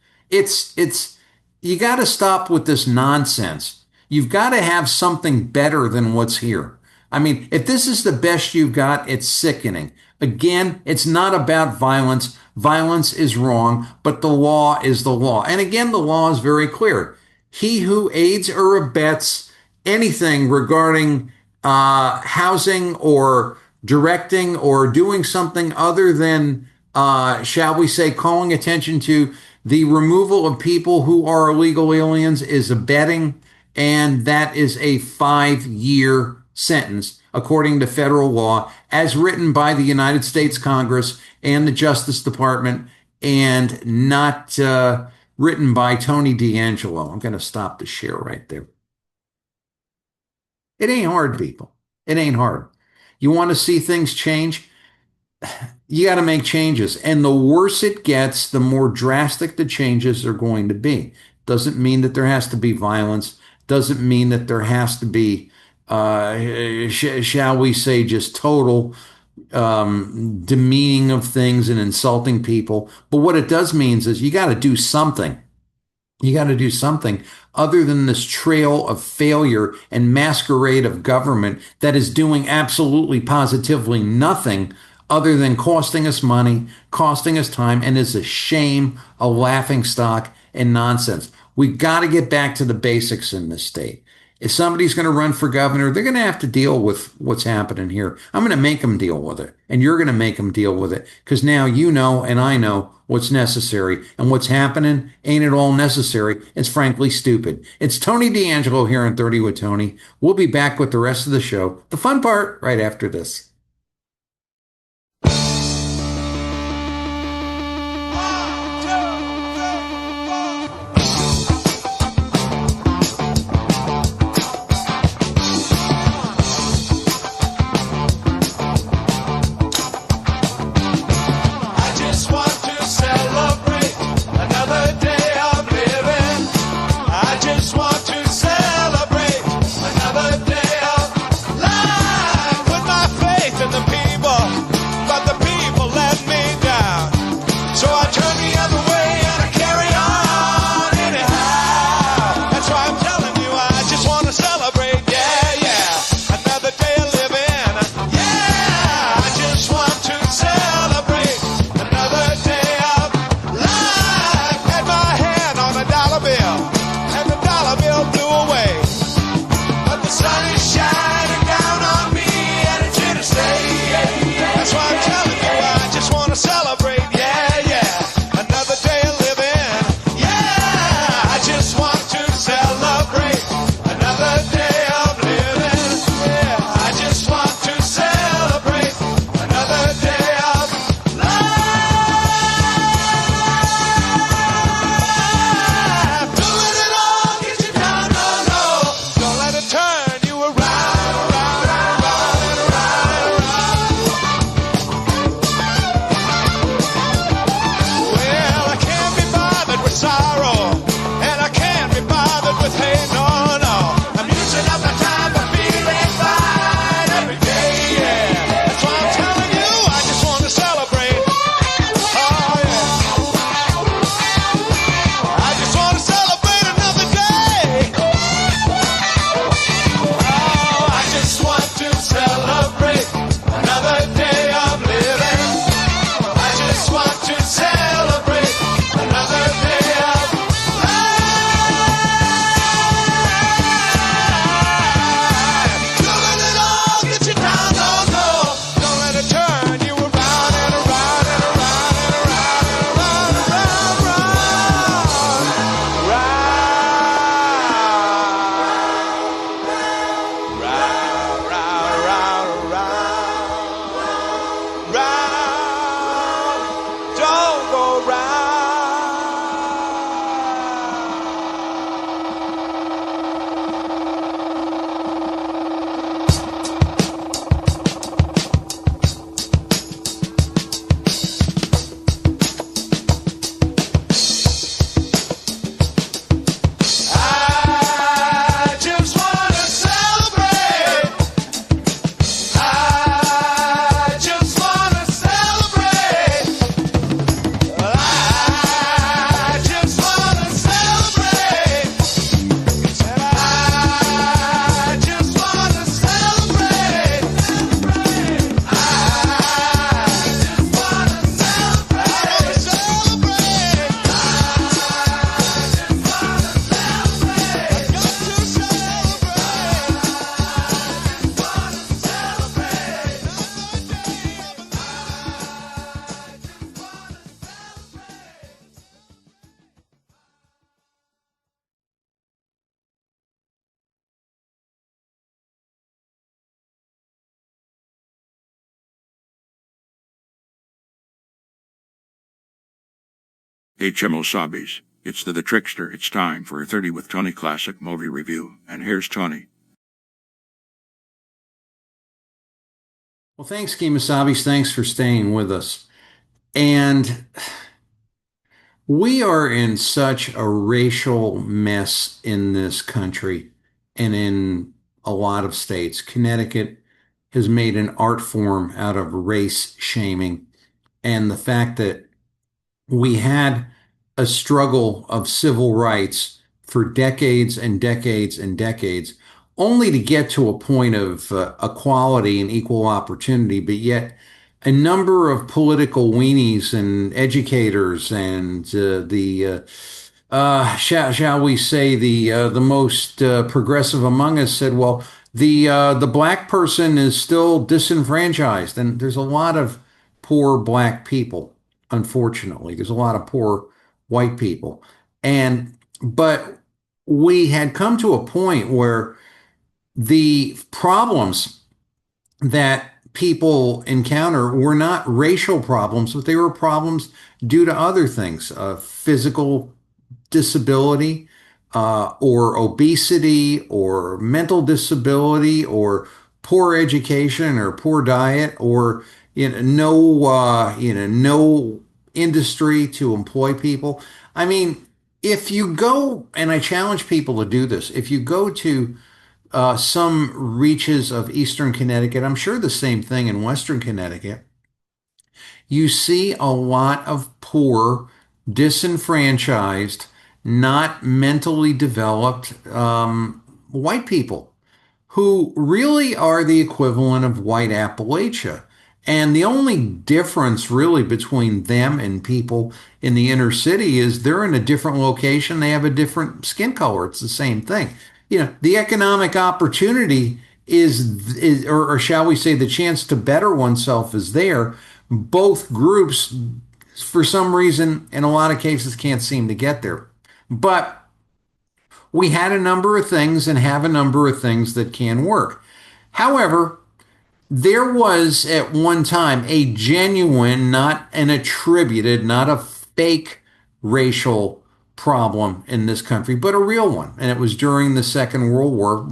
You got to stop with this nonsense. You've got to have something better than what's here. I mean, if this is the best you've got, it's sickening. Again, it's not about violence. Violence is wrong, but the law is the law. And again, the law is very clear. He who aids or abets anything regarding housing or directing or doing something other than, shall we say, calling attention to the removal of people who are illegal aliens is abetting, and that is a 5-year sentence according to federal law as written by the United States Congress and the Justice Department, and not written by Tony D'Angelo. I'm going to stop the share right there. It ain't hard, people. It ain't hard. You want to see things change? You got to make changes. And the worse it gets, the more drastic the changes are going to be. Doesn't mean that there has to be violence. Doesn't mean that there has to be, shall we say, just total demeaning of things and insulting people. But what it does means is you got to do something. You got to do something other than this trail of failure and masquerade of government that is doing absolutely positively nothing other than costing us money, costing us time, and is a shame, a laughing stock, and nonsense. We've got to get back to the basics in this state. If somebody's going to run for governor, they're going to have to deal with what's happening here. I'm going to make them deal with it, and you're going to make them deal with it, because now you know and I know what's necessary, and what's happening ain't at all necessary. It's frankly stupid. It's Tony D'Angelo here on 30 with Tony. We'll be back with the rest of the show, the fun part, right after this. Celebrate. HMO Sobbies. It's the Trickster. It's time for a 30 with Tony classic movie review. And here's Tony. Well, thanks, Kimasabis. Thanks for staying with us. And we are in such a racial mess in this country and in a lot of states. Connecticut has made an art form out of race shaming and the fact that we had a struggle of civil rights for decades and decades and decades, only to get to a point of equality and equal opportunity, but yet a number of political weenies and educators and shall we say the most progressive among us said, well, the black person is still disenfranchised, and there's a lot of poor black people. Unfortunately, there's a lot of poor white people, and but we had come to a point where the problems that people encounter were not racial problems, but they were problems due to other things, physical disability, or obesity, or mental disability, or poor education, or poor diet, or no industry to employ people. I mean, if you go, and I challenge people to do this, if you go to some reaches of Eastern Connecticut, I'm sure the same thing in Western Connecticut, you see a lot of poor, disenfranchised, not mentally developed white people who really are the equivalent of white Appalachia. And the only difference really between them and people in the inner city is they're in a different location. They have a different skin color. It's the same thing. The economic opportunity or shall we say, the chance to better oneself is there. Both groups, for some reason, in a lot of cases, can't seem to get there. But we had a number of things and have a number of things that can work. However, there was at one time a genuine, not an attributed, not a fake racial problem in this country, but a real one. And it was during the Second World War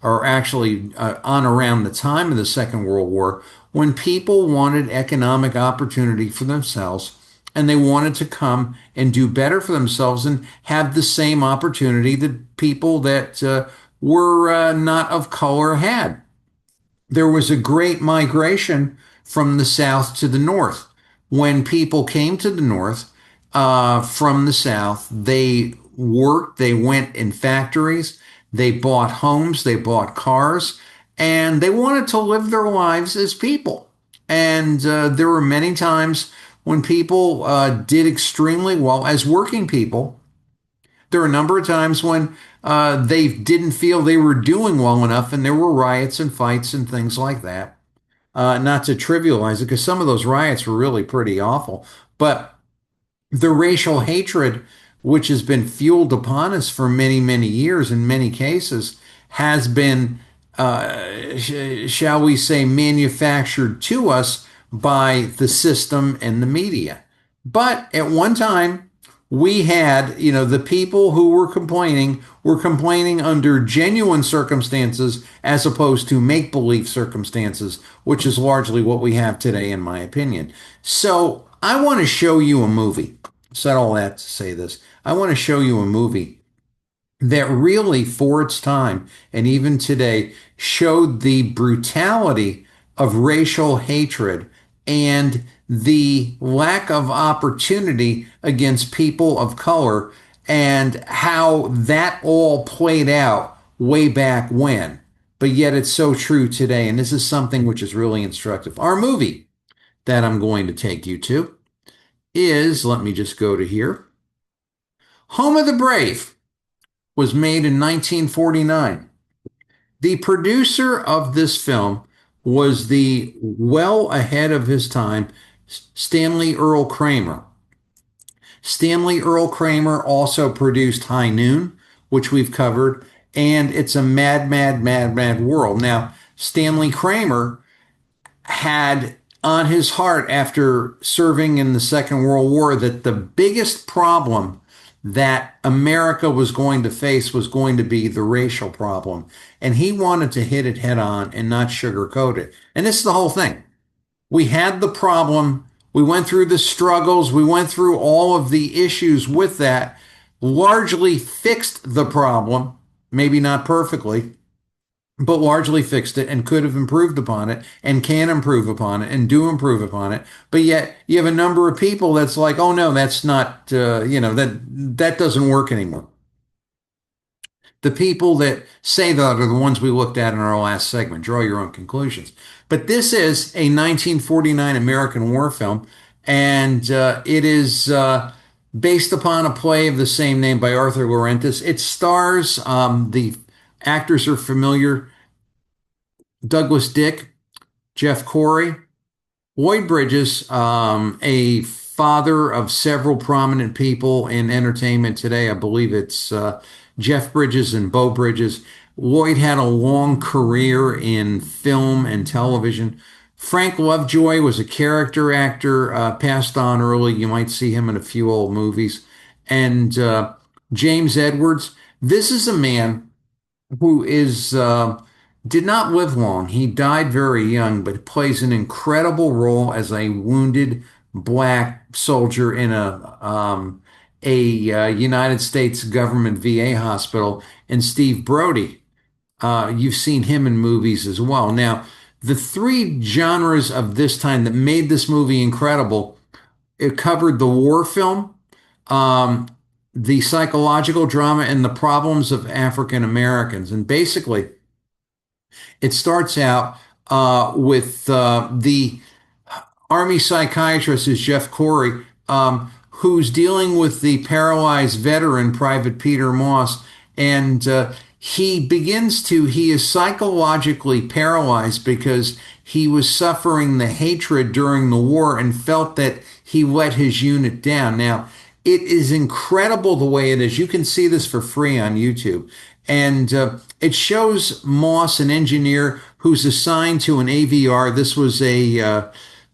or actually on around the time of the Second World War, when people wanted economic opportunity for themselves and they wanted to come and do better for themselves and have the same opportunity that people that were not of color had. There was a great migration from the South to the North. When people came to the North from the South, they worked, they went in factories, they bought homes, they bought cars, and they wanted to live their lives as people. And there were many times when people did extremely well as working people. There were a number of times when they didn't feel they were doing well enough, and there were riots and fights and things like that. Not to trivialize it, because some of those riots were really pretty awful. But the racial hatred, which has been fueled upon us for many, many years in many cases, has been, shall we say, manufactured to us by the system and the media. But at one time, we had, the people who were complaining under genuine circumstances as opposed to make believe circumstances, which is largely what we have today, in my opinion. So I want to show you a movie. Said all that to say this. I want to show you a movie that really, for its time and even today, showed the brutality of racial hatred and the lack of opportunity against people of color, and how that all played out way back when. But yet it's so true today. And this is something which is really instructive. Our movie that I'm going to take you to is, let me just go to here, Home of the Brave. Was made in 1949. The producer of this film was the well ahead of his time Stanley Earl Kramer. Stanley Earl Kramer also produced High Noon, which we've covered, and It's a Mad, Mad, Mad, Mad World. Now, Stanley Kramer had on his heart after serving in the Second World War that the biggest problem that America was going to face was going to be the racial problem. And he wanted to hit it head on and not sugarcoat it. And this is the whole thing. We had the problem. We went through the struggles. We went through all of the issues with that, largely fixed the problem, maybe not perfectly, but largely fixed it and could have improved upon it and can improve upon it and do improve upon it. But yet you have a number of people that's like, oh no, that's not, that doesn't work anymore. The people that say that are the ones we looked at in our last segment. Draw your own conclusions. But this is a 1949 American war film, and it is based upon a play of the same name by Arthur Laurentis. It stars, the actors are familiar, Douglas Dick, Jeff Corey, Lloyd Bridges, a father of several prominent people in entertainment today. I believe it's Jeff Bridges and Beau Bridges. Lloyd had a long career in film and television. Frank Lovejoy was a character actor, passed on early. You might see him in a few old movies. And James Edwards. This is a man who is did not live long. He died very young, but plays an incredible role as a wounded black soldier in a United States government VA hospital. And Steve Brody, you've seen him in movies as well. Now, the three genres of this time that made this movie incredible, it covered the war film, um, the psychological drama, and the problems of African Americans. And basically, it starts out with the Army psychiatrist is Jeff Corey, who's dealing with the paralyzed veteran, Private Peter Moss. And he is psychologically paralyzed because he was suffering the hatred during the war and felt that he let his unit down. Now, it is incredible the way it is. You can see this for free on YouTube. And it shows Moss, an engineer who's assigned to an AVR. This was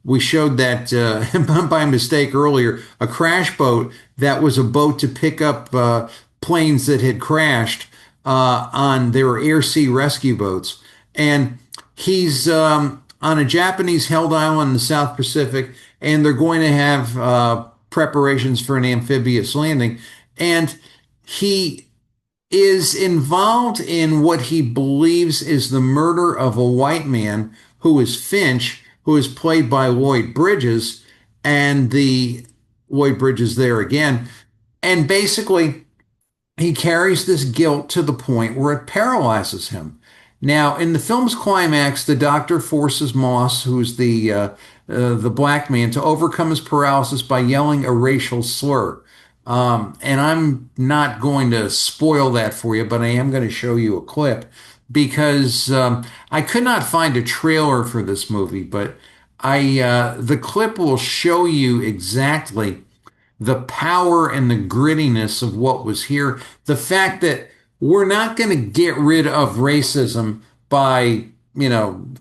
we showed that by mistake earlier, a crash boat that was a boat to pick up planes that had crashed they were air sea rescue boats. And he's on a Japanese held island in the South Pacific, and they're going to have preparations for an amphibious landing. And he is involved in what he believes is the murder of a white man who is Finch, who is played by Lloyd Bridges, and the Lloyd Bridges there again. And basically, he carries this guilt to the point where it paralyzes him. Now, in the film's climax, the doctor forces Moss, who's the black man, to overcome his paralysis by yelling a racial slur. And I'm not going to spoil that for you, but I am going to show you a clip because I could not find a trailer for this movie, but the clip will show you exactly the power and the grittiness of what was here. The fact that we're not going to get rid of racism by,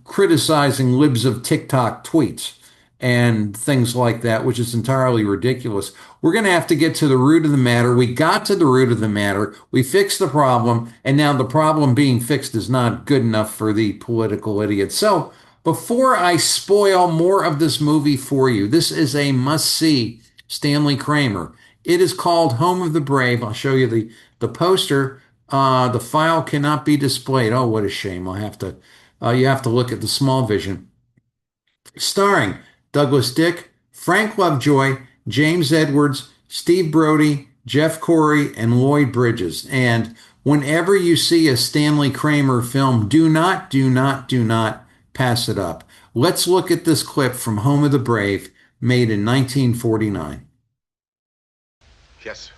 criticizing libs of TikTok tweets and things like that, which is entirely ridiculous. We're going to have to get to the root of the matter. We got to the root of the matter. We fixed the problem. And now the problem being fixed is not good enough for the political idiots. So before I spoil more of this movie for you, this is a must-see. Stanley Kramer. It is called Home of the Brave. I'll show you the poster. The file cannot be displayed. Oh, what a shame. You have to look at the small vision. Starring Douglas Dick, Frank Lovejoy, James Edwards, Steve Brody, Jeff Corey, and Lloyd Bridges. And whenever you see a Stanley Kramer film, do not pass it up. Let's look at this clip from Home of the Brave, made in 1949. Yes, sir.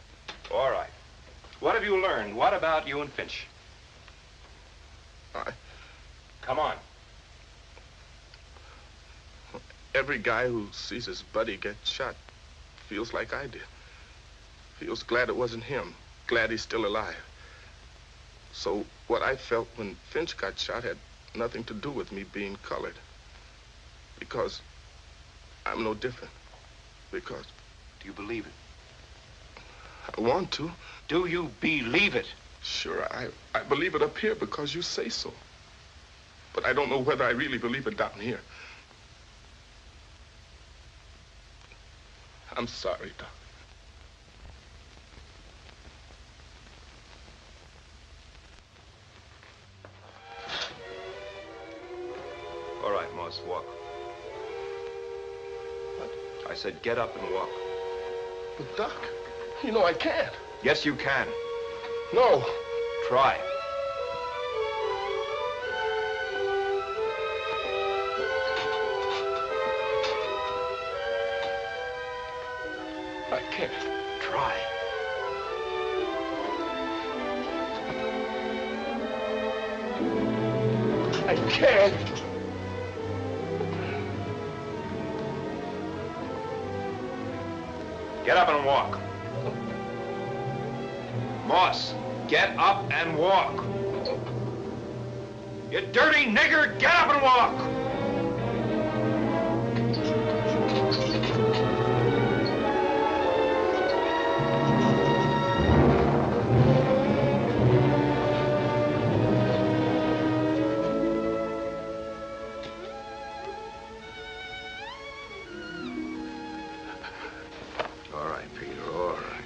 All right. What have you learned? What about you and Finch? Come on. Every guy who sees his buddy get shot feels like I did. Feels glad it wasn't him. Glad he's still alive. So what I felt when Finch got shot had nothing to do with me being colored. Because I'm no different. Because Do you believe it? I want to. Do you believe it? Sure, I believe it up here because you say so. But I don't know whether I really believe it down here. I'm sorry, Doc. All right, Moss, walk. What? I said get up and walk. But, Doc, you know I can't. Yes, you can. No. Try. I can't. Try. I can't. Get up and walk. Moss, get up and walk. You dirty nigger, get up and walk. All right, Peter, all right.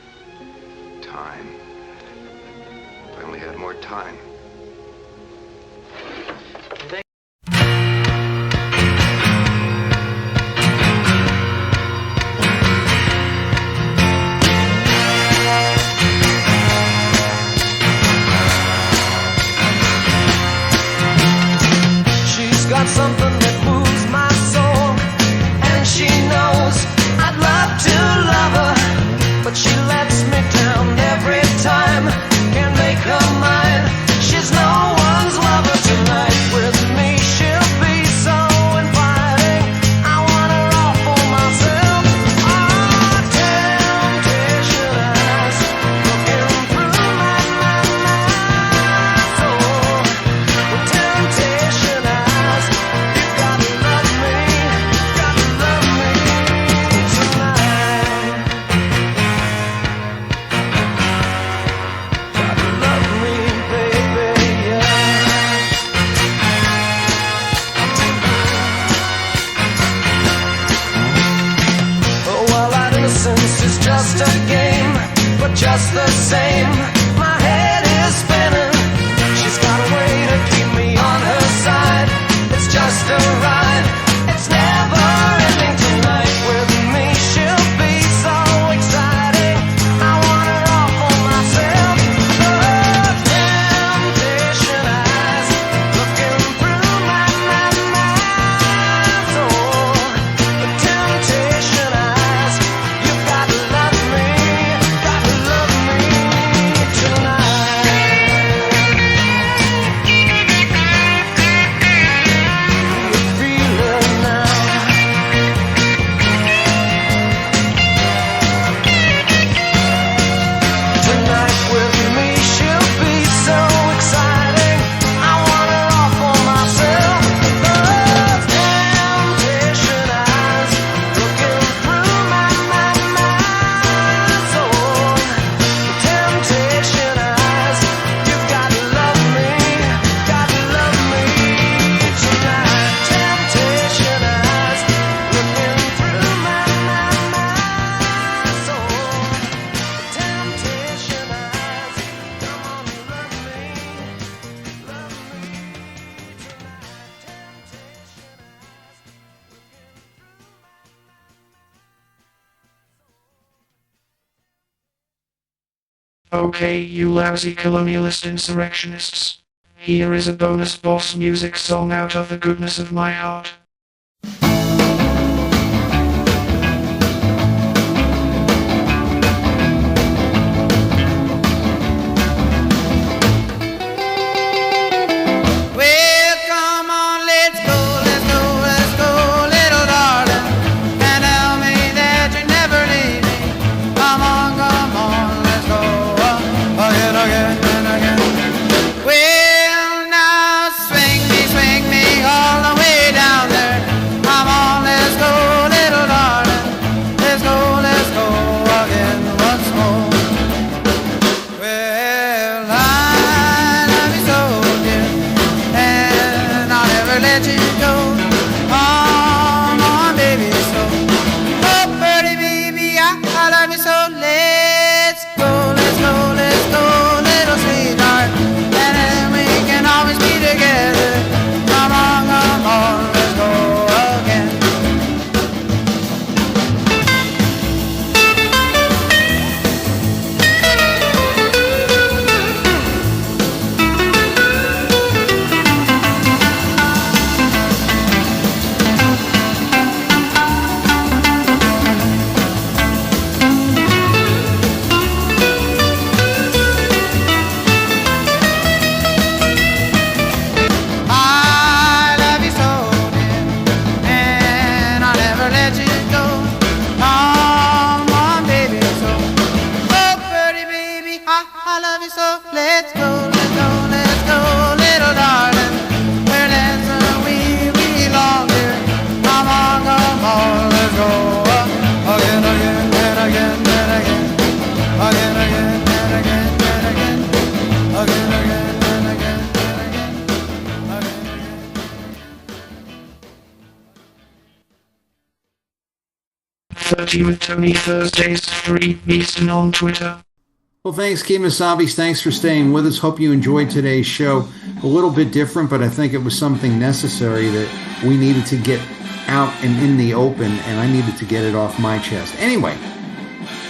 Time. If I only had more time. She's got something that moves my soul, and she knows I'd love to love her, but she lets me down every time. Can't make her mine. She's no one's lover tonight. With me she'll be so inviting. I want her all for myself. Oh, temptation eyes looking through my soul. With temptation eyes, you gotta love me tonight. Gotta love me, baby, yeah. Oh, well, that innocence is just a game, but just the same, my head is spinning. She's got a way to keep me on her side. It's just a ride. It's never ending tonight. With me she'll be so exciting. I want her all for myself. Oh, temptation eyes looking through my soul. The temptation eyes, you gotta love me tonight. Feel it now. Tonight with me she'll be so exciting. I want her all for myself. Oh, temptation eyes looking through my soul. Temptation eyes, you gotta love me tonight. Temptation eyes looking through my soul. Temptation eyes, come on, love me tonight. Okay, you lousy colonialist insurrectionists. Here is a bonus boss music song out of the goodness of my heart. Well, come on, let's go, little darling, and tell me that you never leave me. Come on, let's go, again and again. Well, now swing me all the way down there. I love you so. Let's go, let's go, let's go, little darling. Where dancing we belong, dear. Come on, let's go. Again, again, and again, and again. Again, again, and again, and again. Again, again, and again, and again. 30 with Tony, Thursdays, 3 Eastern on Twitter. Well, thanks, Kemosabe's. Thanks for staying with us. Hope you enjoyed today's show. A little bit different, but I think it was something necessary that we needed to get out and in the open, and I needed to get it off my chest. Anyway,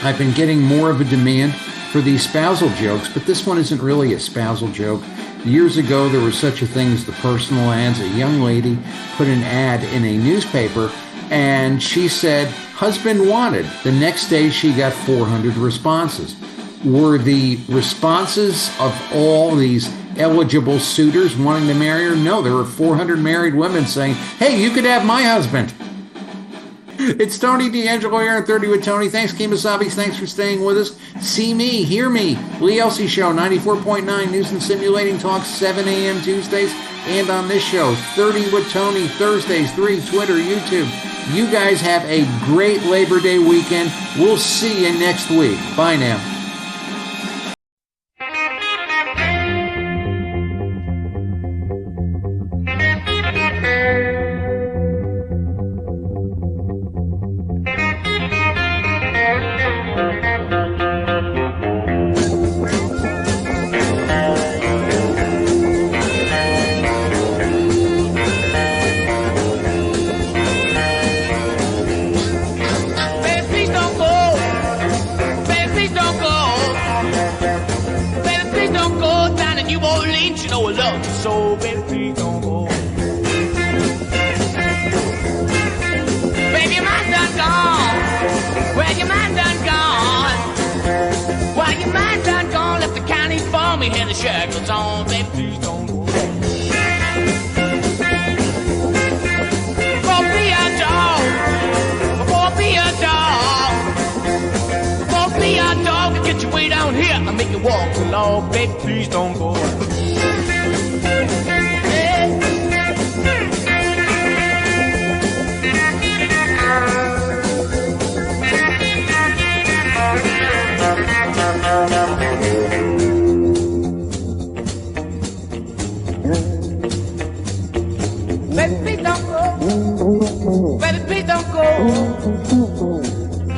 I've been getting more of a demand for these spousal jokes, but this one isn't really a spousal joke. Years ago, there was such a thing as the personal ads. A young lady put an ad in a newspaper, and she said, "Husband wanted." The next day, she got 400 responses. Were the responses of all these eligible suitors wanting to marry her? No, there were 400 married women saying, "Hey, you could have my husband." It's Tony D'Angelo here on 30 with Tony. Thanks, Kemosabe. Thanks for staying with us. See me, hear me. Lee Elsie Show, 94.9 News and Simulating Talk, 7 a.m. Tuesdays. And on this show, 30 with Tony, Thursdays, 3, Twitter, YouTube. You guys have a great Labor Day weekend. We'll see you next week. Bye now. So baby, please don't go. Baby, your mind done gone. Well, your mind done gone. Well, your mind done gone. Left the county for me, and the shackles on. Baby, please don't go. For be a dog. For be a dog. For be a dog. Get your way down here and make you walk along. Baby, please don't go. Baby, please don't go. Baby, please don't go.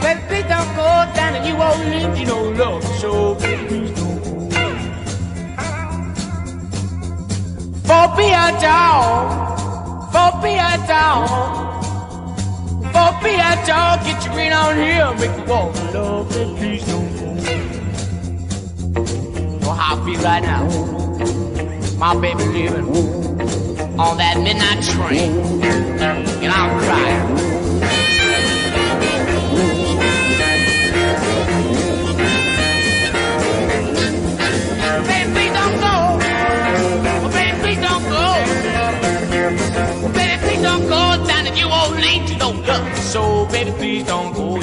Baby, please don't go down and you won't leave, you know, love. So, baby, please don't go. For be a dog. For be a dog. For be a dog. Get your green on here. Make you walk, love. Baby, please don't go. You know how I feel right now. My baby living on that midnight train, and I'm crying. Baby, please don't go. Oh, baby, please don't go. Oh, baby, please don't go down and you won't lead to no love. So, baby, please don't go.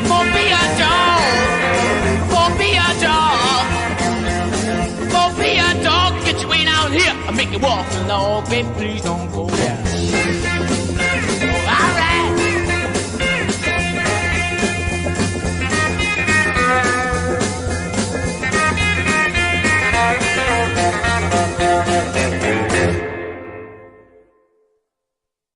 For be a dog. For be a dog. For be a dog, get your way down here. I make you walk along, baby, please don't go.